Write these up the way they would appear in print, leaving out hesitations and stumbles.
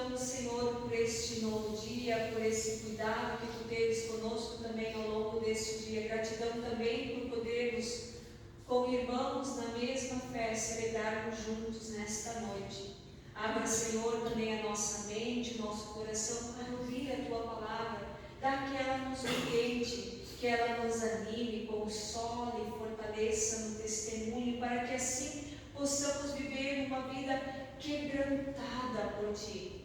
gratidão, Senhor, por este novo dia, por esse cuidado que Tu teves conosco também ao longo deste dia. Gratidão também por podermos, como irmãos na mesma fé, celebrarmos juntos nesta noite. Abra, Senhor, também a nossa mente, o nosso coração para ouvir a Tua palavra, para que ela nos oriente, que ela nos anime, console e fortaleça no testemunho, para que assim possamos viver uma vida quebrantada por Ti,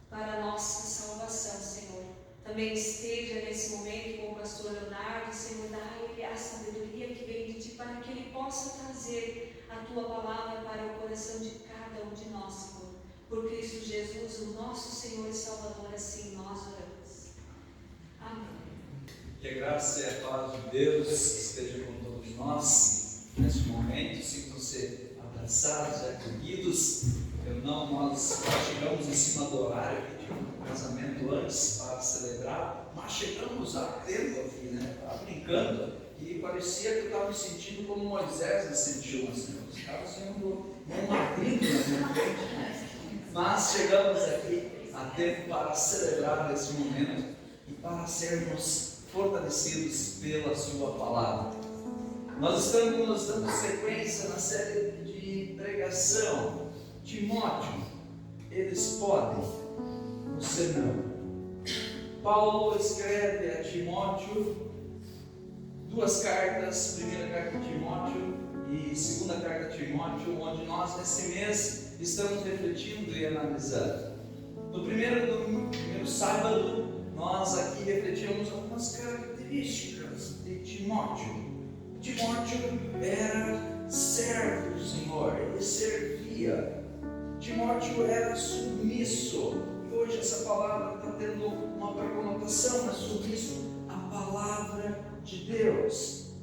para a nossa salvação, Senhor. Também esteja nesse momento com o pastor Leonardo, Senhor, dá a ele a sabedoria que vem de Ti, para que ele possa trazer a Tua palavra para o coração de cada um de nós, Senhor. Por Cristo Jesus, o nosso Senhor e Salvador, assim nós oramos. Amém. Que a graça e a paz de Deus esteja com todos nós neste momento. Sintam-se abraçados e acolhidos. Nós chegamos em cima do horário que tinha um casamento antes para celebrar, mas chegamos a tempo aqui, né? Estava brincando e parecia que eu estava me sentindo como Moisés me sentiu, assim. Os caras sendo um abrindo na minha frente, né? Mas chegamos aqui a tempo para celebrar esse momento e para sermos fortalecidos pela Sua palavra. Nós estamos dando sequência na série de pregação. Timóteo, eles podem, você não. Paulo escreve a Timóteo duas cartas, primeira carta de Timóteo e segunda carta de Timóteo, onde nós nesse mês estamos refletindo e analisando. No primeiro sábado, nós aqui refletimos algumas características de Timóteo. Timóteo era servo do Senhor, ele servia. Timóteo era submisso, e hoje essa palavra está tendo uma conotação, mas submisso à palavra de Deus.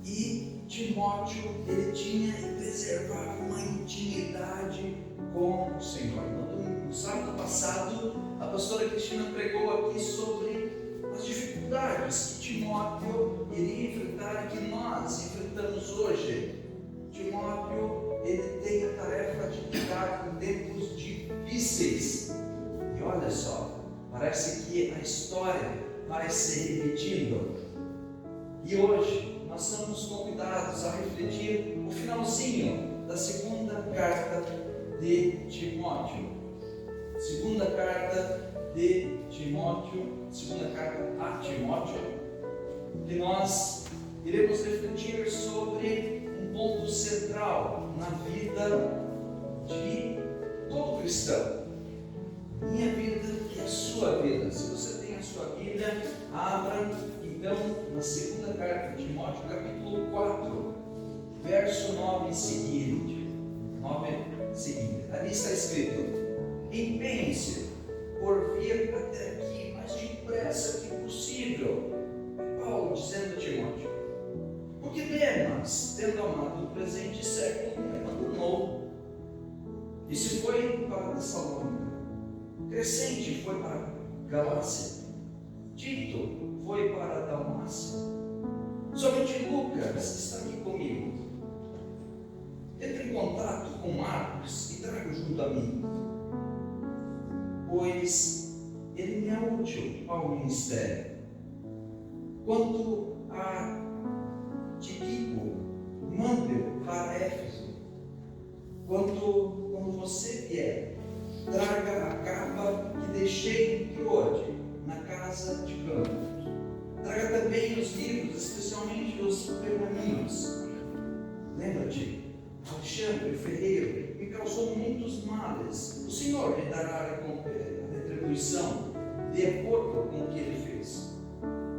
E Timóteo, ele tinha e preservava uma intimidade com o Senhor. No sábado passado, a pastora Cristina pregou aqui sobre as dificuldades que Timóteo iria enfrentar e que nós enfrentamos hoje. Timóteo, ele tem a tarefa de lidar com tempos difíceis. E olha só, parece que a história vai se repetindo. E hoje nós somos convidados a refletir o finalzinho da segunda carta de Timóteo. Segunda carta de Timóteo, segunda carta a Timóteo, que nós iremos refletir sobre um ponto central na vida de todo cristão. Minha vida e a sua vida. Se você tem a sua Bíblia, abra então na segunda carta de Timóteo, capítulo 4, verso 9 seguinte. Ali está escrito: empenhe-se por vir até aqui mais depressa que possível. Paulo dizendo a Timóteo: porque Demas, tendo amado o presente século, me abandonou e se foi para Tessalônica. Crescente foi para Galácia. Tito foi para Dalmácia. Somente Lucas está aqui comigo. Entre em contato com Marcos e traga junto a mim, pois ele me é útil ao ministério. Quanto a Tíquico, mande-o para Éfeso. Quando você vier, traga a capa que deixei em Troade, na casa de Campos. Traga também os livros, especialmente os pergaminhos. Lembra-te, Alexandre, o ferreiro, me causou muitos males. O Senhor lhe dará a retribuição de acordo com o que ele fez.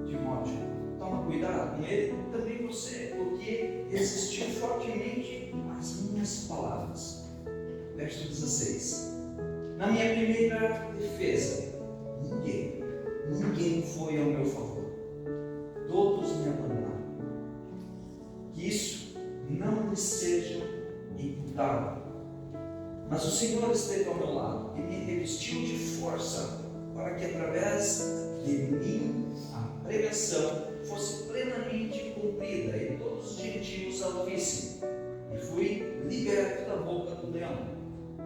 Timóteo, toma cuidado com ele, também você, porque resistiu fortemente às minhas palavras. Verso 16. Na minha primeira defesa, ninguém foi ao meu favor. Todos me abandonaram. Que isso não lhe seja imputado. Mas o Senhor esteve ao meu lado e me revestiu de força, para que através de mim a pregação fosse plenamente cumprida e todos os gentios a ouvissem. E fui liberto da boca do leão.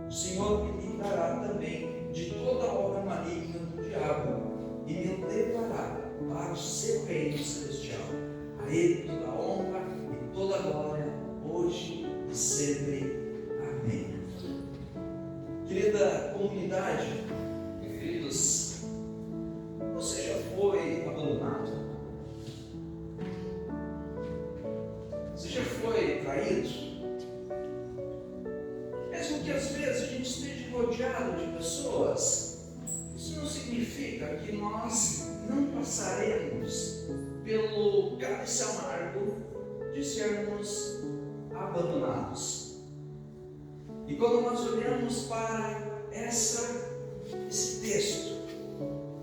O Senhor me livrará também de toda a obra maligna do diabo e me levará para o seu reino celestial. A Ele toda a honra e toda a glória, hoje e sempre. Amém. Querida comunidade, Queridos, você já foi abandonado? Você já foi traído? Mesmo que às vezes a gente esteja rodeado de pessoas, isso não significa que nós não passaremos pelo cálice amargo de sermos abandonados. E quando nós olhamos para esse texto,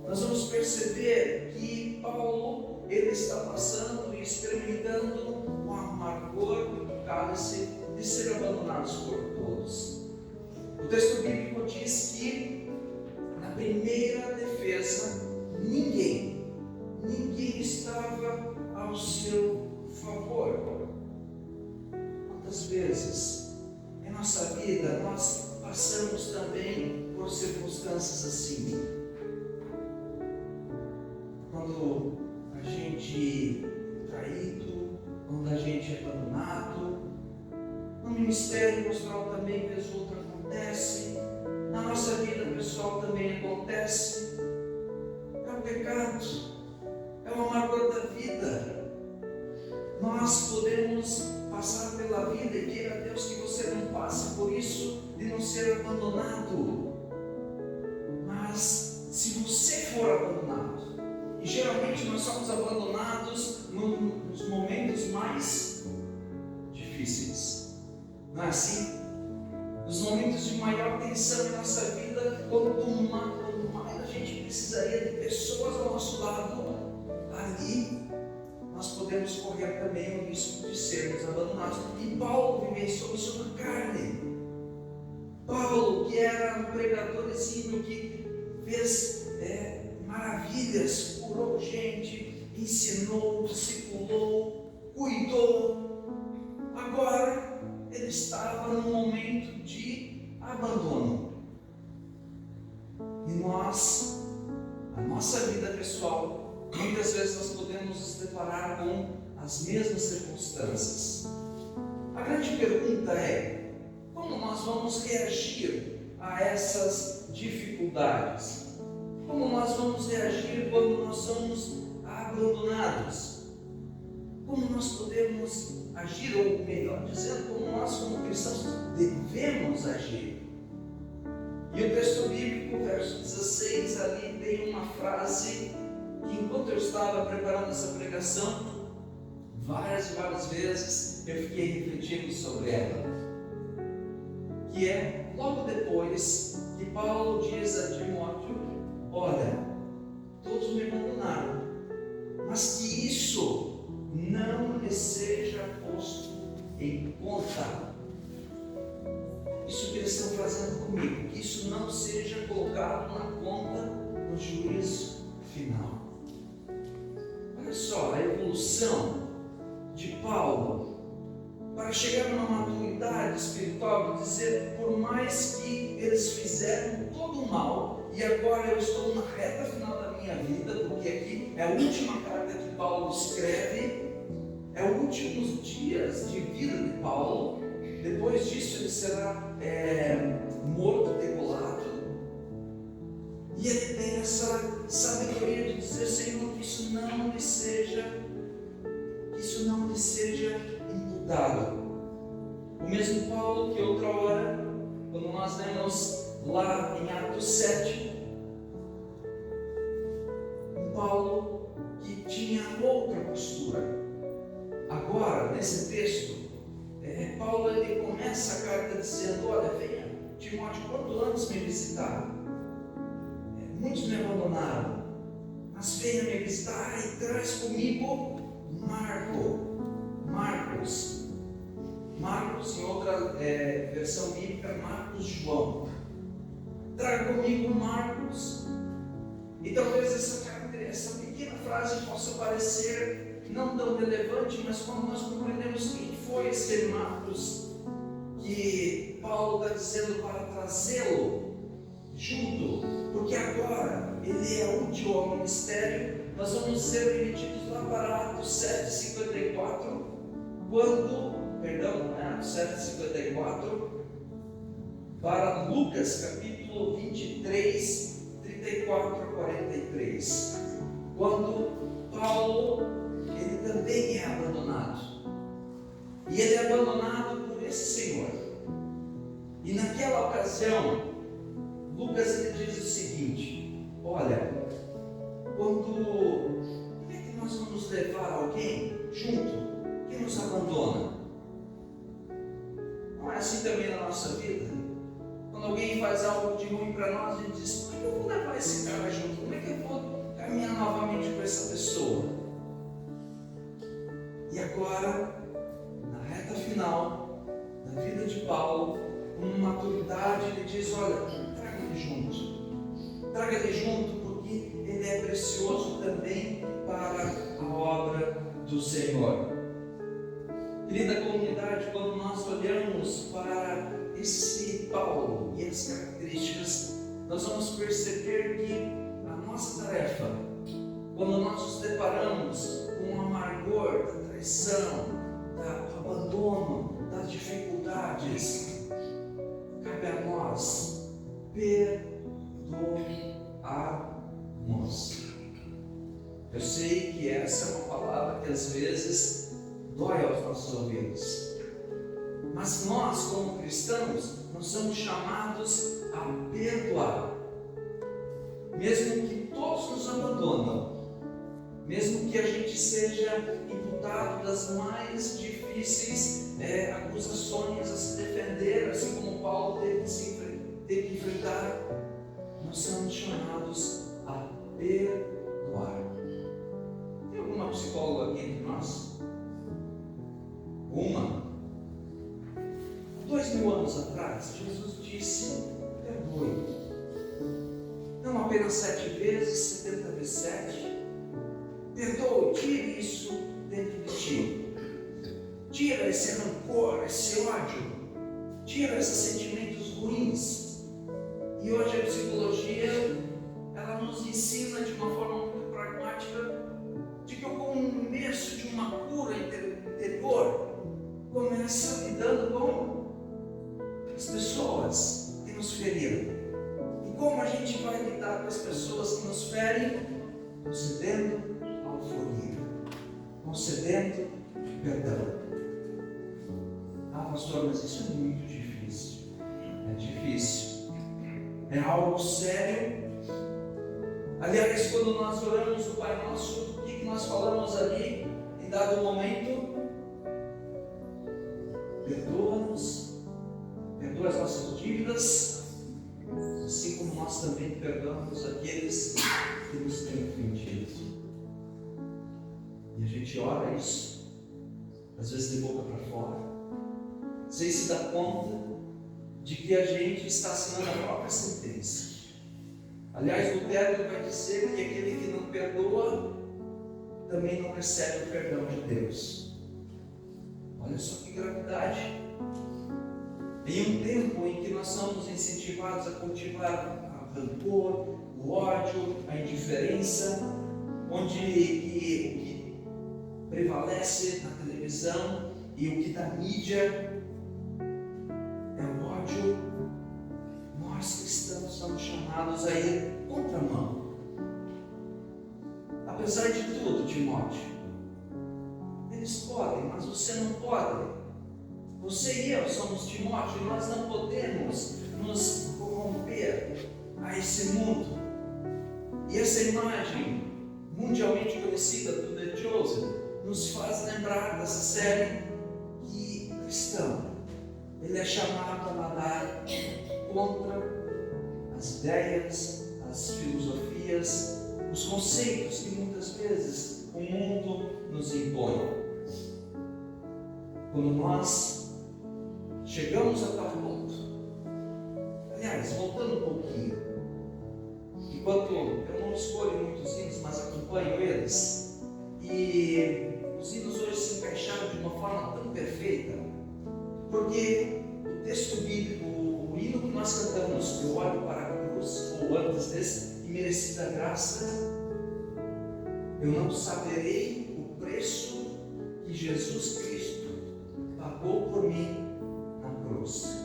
nós vamos perceber que Paulo ele está passando e experimentando o amargor do cálice de ser abandonados por todos. O texto bíblico diz que na primeira defesa ninguém estava ao seu favor. Quantas vezes em nossa vida nós passamos também por circunstâncias assim? Quando a gente é traído, quando a gente é abandonado, no ministério pastoral também vez outra acontece, na nossa vida pessoal também acontece. É o pecado, é o amargor da vida. Nós podemos passar pela vida e queira Deus que você não passe por isso de não ser abandonado. Mas se você for abandonado, e geralmente nós somos abandonados nos momentos mais difíceis, não é assim? Nos momentos de maior tensão em nossa vida, quando mais a gente precisaria de pessoas ao nosso lado, ali nós podemos correr também o risco de sermos abandonados. E Paulo vivenciou isso na carne. Paulo, que era um pregador exímio, que fez maravilhas, curou gente, ensinou, discipulou, cuidou. Agora ele estava num momento de abandono. E nós, a nossa vida pessoal, muitas vezes nós podemos nos deparar com as mesmas circunstâncias. A grande pergunta é: como nós vamos reagir a essas dificuldades? Como nós vamos reagir quando nós somos abandonados? Como nós podemos agir, ou melhor dizendo, como nós como cristãos devemos agir? E o texto bíblico, verso 16, ali tem uma frase que, enquanto eu estava preparando essa pregação, várias e várias vezes eu fiquei refletindo sobre ela, que é logo depois que Paulo diz a Timóteo: olha, todos me abandonaram, mas que isso não lhe seja posto em conta. Isso que eles estão fazendo comigo, que isso não seja colocado na conta no juízo final. Olha só a evolução de Paulo para chegar numa maturidade espiritual de dizer: por mais que eles fizeram todo o mal, e agora eu estou na reta final da minha vida, porque aqui é a última carta que Paulo escreve, é os últimos dias de vida de Paulo. Depois disso ele será morto, degolado, e ele tem essa sabedoria de dizer: Senhor, que isso não lhe seja imputado. O mesmo Paulo que outra hora, quando nós lemos lá em Atos 7, um Paulo que tinha outra postura. Agora, nesse texto, Paulo ele começa a carta dizendo: olha, venha, Timóteo, quanto antes me visitar. Muitos me abandonaram, mas venha me visitar e traz comigo Marcos, em outra versão bíblica, Marcos João. Traga comigo Marcos. E talvez essa pequena frase possa parecer não tão relevante, mas quando nós compreendemos quem foi esse Marcos, que Paulo está dizendo para trazê-lo junto, porque agora ele é útil ao ministério. Nós vamos ser remetidos lá para Atos 7,54, Atos 7,54, para Lucas capítulo 23, 34 a 43, quando Paulo, ele também é abandonado, e ele é abandonado por esse Senhor. E naquela ocasião, Lucas ele diz o seguinte: olha, como é que nós vamos levar alguém junto que nos abandona? Não é assim também na nossa vida? Quando alguém faz algo de ruim para nós, a gente diz: como é que eu vou levar esse cara junto? Como é que eu vou caminhar novamente com essa pessoa? E agora, na reta final da vida de Paulo, com maturidade, ele diz: olha, traga ele junto. Traga ele junto, porque ele é precioso também para a obra do Senhor. Querida comunidade, quando nós olhamos para esse Paulo e as características, nós vamos perceber que a nossa tarefa, quando nós nos deparamos com o amargor da traição, do abandono, das dificuldades, cabe a nós perdoarmos. Eu sei que essa é uma palavra que às vezes dói aos nossos ouvidos, mas nós, como cristãos, nós somos chamados a perdoar, mesmo que todos nos abandonam, mesmo que a gente seja imputado das mais difíceis acusações a se defender, assim como Paulo teve que enfrentar, nós somos chamados a perdoar. Tem alguma psicóloga aqui entre nós? Uma. 2000 anos atrás, Jesus disse: perdoe. Não apenas 7 vezes, 70 vezes 7. Perdoe, tire isso dentro de ti. Tira esse rancor, esse ódio. Tira esses sentimentos ruins. E hoje a psicologia, ela nos ensina de uma forma muito pragmática de que o começo de uma cura interior começa lidando com as pessoas que nos feriram. E como a gente vai lidar com as pessoas que nos ferem? Concedendo alforria, concedendo perdão. Ah, pastor, mas isso é muito difícil. É difícil. É algo sério. Aliás, quando nós oramos o Pai Nosso, o que nós falamos ali em dado momento? Perdoa-nos, perdoa as nossas dívidas, assim como nós também perdoamos aqueles que nos têm ofendido. E a gente ora isso, às vezes de boca para fora, sem se dar conta de que a gente está assinando a própria sentença. Aliás, Lutero vai dizer que aquele que não perdoa também não recebe o perdão de Deus. Olha só que gravidade. Em um tempo em que nós somos incentivados a cultivar o rancor, o ódio, a indiferença, onde o que prevalece na televisão e o que da mídia é o ódio, nós cristãos somos chamados a ir contramão. Apesar de tudo, Timóteo, eles podem, mas você não pode. Você e eu somos Timóteo, e nós não podemos nos corromper a esse mundo. E essa imagem mundialmente conhecida do The Chosen nos faz lembrar dessa série que o cristão, ele é chamado a nadar contra as ideias, as filosofias, os conceitos que muitas vezes o mundo nos impõe. Quando nós chegamos a tal ponto, aliás, voltando um pouquinho, enquanto eu não escolho muitos hinos, mas acompanho eles, e os hinos hoje se encaixaram de uma forma tão perfeita, porque o texto bíblico, o hino que nós cantamos, eu olho para a cruz, ou antes desse, imerecida graça, eu não saberei o preço que Jesus Cristo pagou por mim na cruz.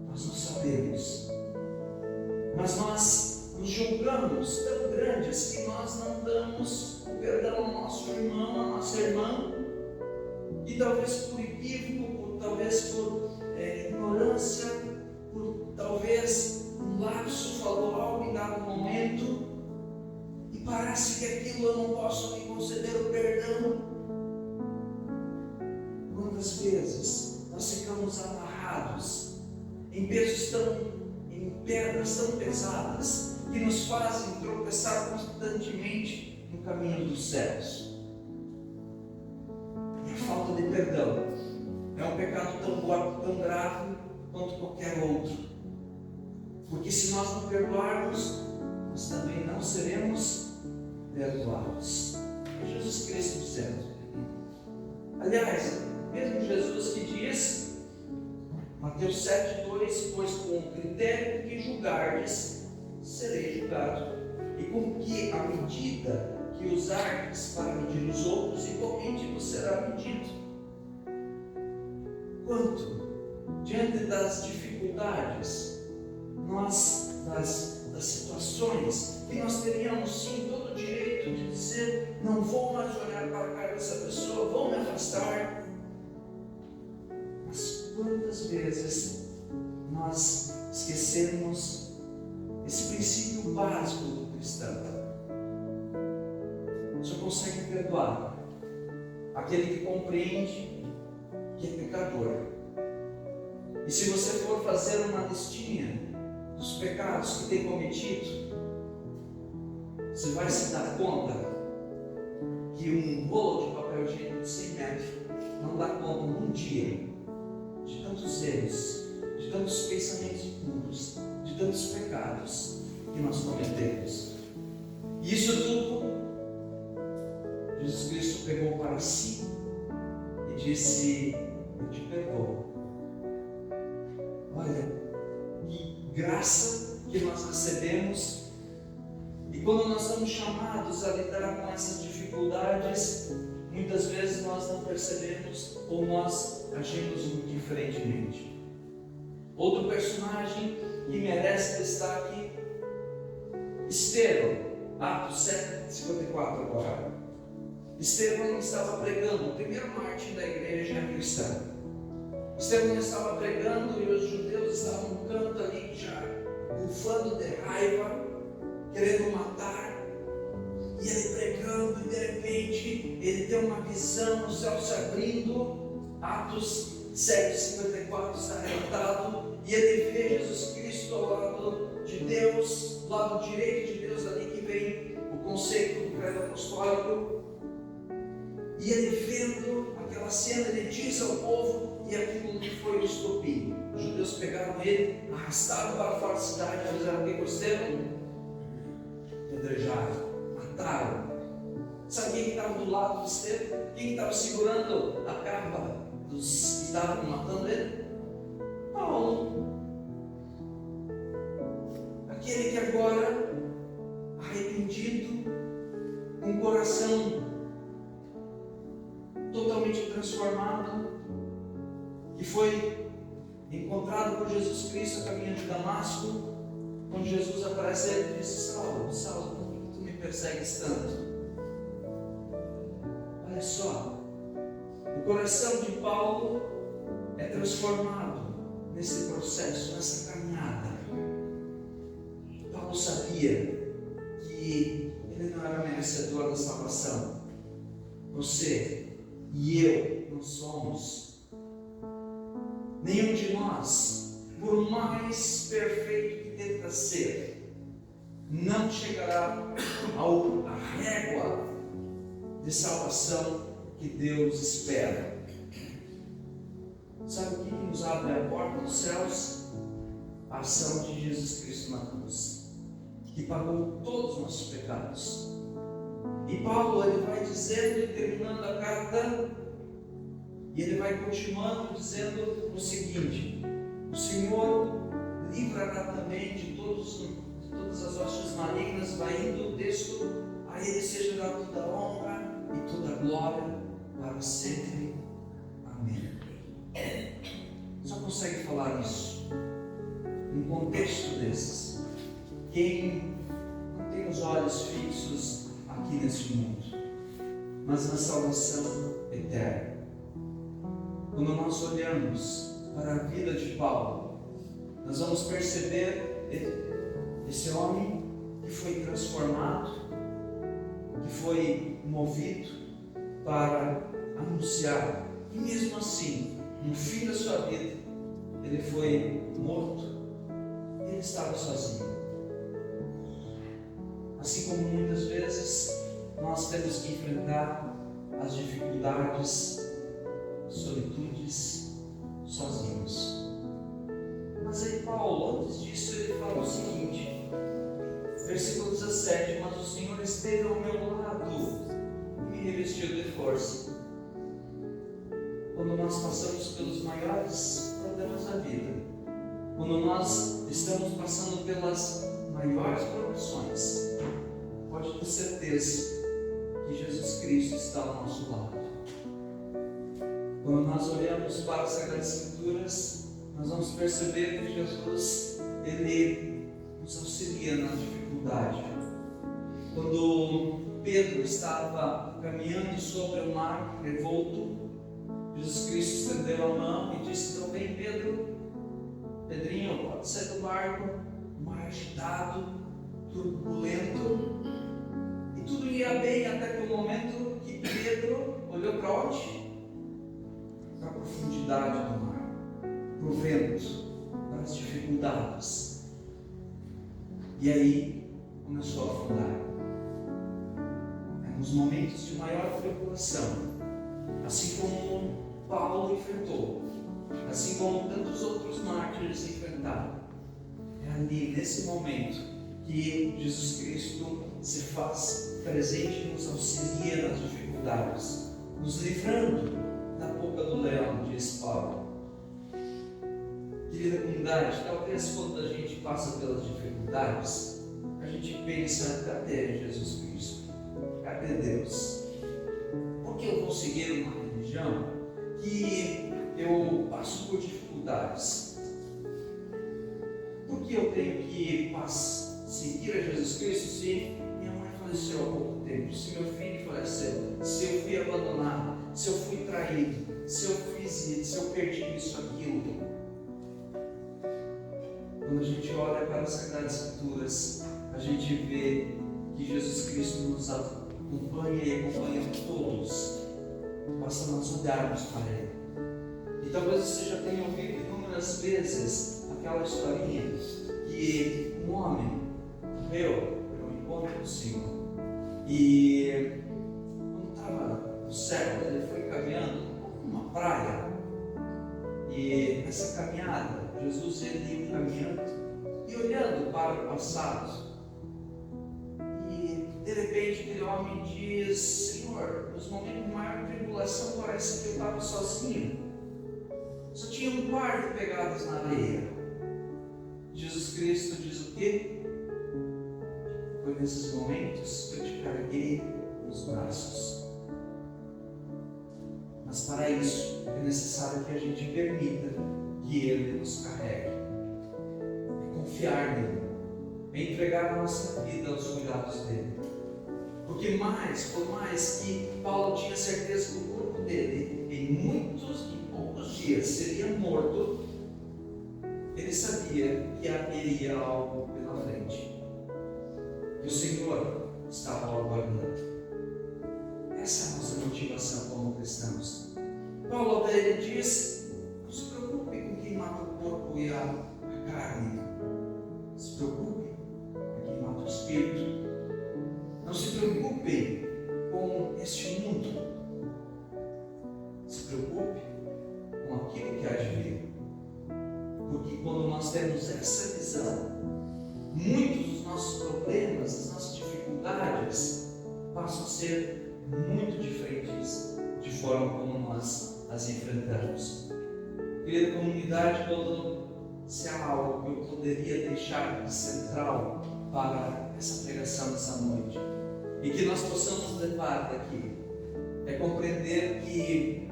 Nós não sabemos, mas nós nos julgamos tão grandes que nós não damos o perdão ao nosso irmão, à nossa irmã, e talvez por equívoco, talvez por ignorância, por talvez um lapso falou algo em dado momento, e parece que aquilo eu não posso me conceder o perdão. Quantas vezes nós ficamos amarrados em pedras tão pesadas que nos fazem tropeçar constantemente no caminho dos céus. E a falta de perdão é um pecado tão grave quanto qualquer outro, porque se nós não perdoarmos, nós também não seremos perdoados. É Jesus Cristo dizendo. Aliás, mesmo Jesus que diz, Mateus 7,2: pois com o critério com que julgardes, serei julgado, e com que a medida que usardes para medir os outros, igualmente vos será medido. Quanto, diante das dificuldades, das situações, que nós teríamos sim todo o direito de dizer, não vou mais olhar para a cara dessa pessoa, vou me afastar. Mas quantas vezes nós esquecemos esse princípio básico do cristão? Só consegue perdoar aquele que compreende que é pecador. E se você for fazer uma listinha dos pecados que tem cometido, você vai se dar conta que um rolo de papel higiênico de 100 metros não dá conta num dia de tantos erros, de tantos pensamentos impuros, de tantos pecados que nós cometemos. E isso tudo Jesus Cristo pegou para si e disse: eu te perdoo. Olha, que graça que nós recebemos. E quando nós somos chamados a lidar com essas dificuldades, muitas vezes nós não percebemos ou nós agimos muito diferentemente. Outro personagem que merece destaque, Estevão, Atos 7:54 agora. Estevão estava pregando, o primeiro mártir da igreja cristã. Estevão estava pregando e os judeus estavam no canto ali já bufando de raiva, querendo matar. E ele pregando, e de repente ele tem uma visão, o céu se abrindo. Atos 7:54 está relatado, e ele vê Jesus Cristo ao lado de Deus, do lado direito de Deus, ali que vem o conceito do credo apostólico. E ele vendo aquela cena, ele diz ao povo, e aquilo que foi o estopim. Os judeus pegaram ele, arrastaram para fora da cidade, fizeram o que com Estevão? Apedrejaram, mataram. Sabe quem estava do lado de Estevão? Quem estava segurando a capa dos que estavam matando ele? Paulo. Aquele que agora, arrependido, com o coração totalmente transformado, que foi encontrado por Jesus Cristo a caminho de Damasco. Quando Jesus aparece, ele disse: Saulo, Saulo, por que tu me persegues tanto? Olha só, o coração de Paulo é transformado nesse processo, nessa caminhada. Paulo sabia que ele não era merecedor da salvação. Você e eu não somos. Nenhum de nós, por mais perfeito que tenta ser, não chegará à régua de salvação que Deus espera. Sabe o que nos abre a porta dos céus? A ação de Jesus Cristo na cruz, que pagou todos os nossos pecados. E Paulo, ele vai dizendo, terminando a carta, e ele vai continuando dizendo o seguinte: o Senhor livrará também de todas as hostes malignas. Vai indo o texto, a Ele seja dada toda a honra e toda a glória para sempre. Amém. Só consegue falar isso num contexto desses quem não tem os olhos fixos aqui nesse mundo, mas na salvação eterna. Quando nós olhamos para a vida de Paulo, nós vamos perceber esse homem que foi transformado, que foi movido para anunciar, e mesmo assim, no fim da sua vida, ele foi morto e ele estava sozinho. Assim como muitas vezes nós temos que enfrentar as dificuldades, solitudes, sozinhos. Mas aí Paulo, antes disso, ele fala o seguinte, versículo 17: mas o Senhor esteve ao meu lado e me revestiu de força. Quando nós passamos pelos maiores problemas da vida, quando nós estamos passando pelas maiores provações, pode ter certeza que Jesus Cristo está ao nosso lado. Quando nós olhamos para as Sagradas Escrituras, nós vamos perceber que Jesus, Ele nos auxilia na dificuldade. Quando Pedro estava caminhando sobre o mar revolto, Jesus Cristo estendeu a mão e disse: então vem Pedrinho, pode sair do barco. O mar agitado, turbulento, e tudo ia bem até que o momento que Pedro olhou para onde? Para a profundidade do mar, para o vento, para as dificuldades. E aí começou a afundar. É nos momentos de maior tribulação, assim como Paulo enfrentou, assim como tantos outros mártires enfrentaram. É ali, nesse momento, que Jesus Cristo se faz presente e nos auxilia nas dificuldades, nos livrando da boca do leão, diz Paulo. Querida comunidade, talvez quando a gente passa pelas dificuldades, a gente pensa: cadê Jesus Cristo? Cadê Deus? Por que eu vou seguir uma religião que eu passo por dificuldades? Por que eu tenho que seguir a Jesus Cristo se minha mãe faleceu há pouco tempo, se meu filho faleceu, se eu fui abandonado, se eu fui traído, se eu fiz isso, se eu perdi isso, aquilo? Quando a gente olha para as Sagradas Escrituras, a gente vê que Jesus Cristo nos acompanha e acompanha todos. Basta nós olharmos para Ele. E talvez você já tenha ouvido inúmeras vezes aquela historinha que um homem morreu para um encontro do Senhor. E quando estava no céu, ele foi caminhando numa praia. E nessa caminhada, Jesus ele ia caminhando e olhando para o passado. E de repente aquele homem diz: Senhor, nos momentos de maior tribulação parece que eu estava sozinho. Só tinha um par de pegadas na areia. Jesus Cristo diz o quê? Foi nesses momentos que eu te carreguei nos braços. Mas para isso é necessário que a gente permita que Ele nos carregue. É confiar nele, é entregar a nossa vida aos cuidados dele. Porque por mais que Paulo tinha certeza que o corpo dele, em poucos dias, seria morto, ele sabia que haveria algo pela frente. E o Senhor estava aguardando. Essa é a nossa motivação como cristãos. Paulo ele diz: não se preocupe com quem mata o corpo e a carne. Se preocupe com quem mata o espírito. Não se preocupe com este mundo. Se preocupe com aquilo que há de vir. Porque quando nós temos essa visão, muitos dos nossos problemas, as nossas dificuldades passam a ser muito diferentes de forma como nós as enfrentamos. Querida comunidade, quando se há algo que eu poderia deixar de central para essa pregação nessa noite, e que nós possamos levar daqui, é compreender que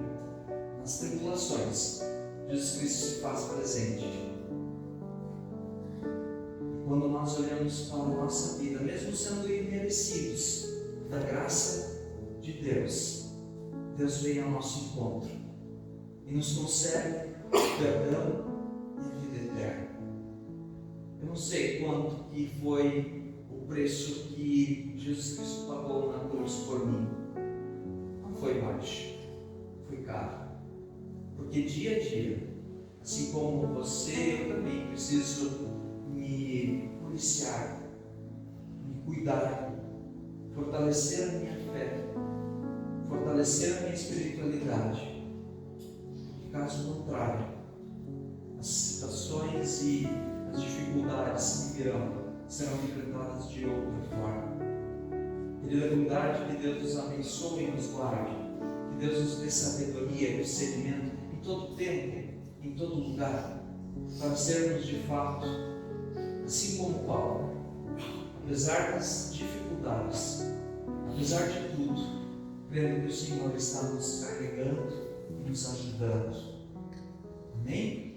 nas tribulações Jesus Cristo se faz presente. Quando nós olhamos para a nossa vida, mesmo sendo imerecidos da graça de Deus, Deus vem ao nosso encontro e nos concede o perdão e a vida eterna. Eu não sei quanto que foi o preço que Jesus Cristo pagou na cruz por mim. Não foi baixo, foi caro. Porque dia a dia, assim como você, eu também preciso me policiar, me cuidar, fortalecer a minha fé, fortalecer a minha espiritualidade. Porque caso contrário, as situações e as dificuldades que virão serão enfrentadas de outra forma. Querida comunidade, que Deus nos abençoe e nos guarde, que Deus nos dê sabedoria e discernimento em todo tempo, em todo lugar, para sermos de fato, assim como Paulo, apesar das dificuldades, apesar de tudo, crendo que o Senhor está nos carregando e nos ajudando. Amém?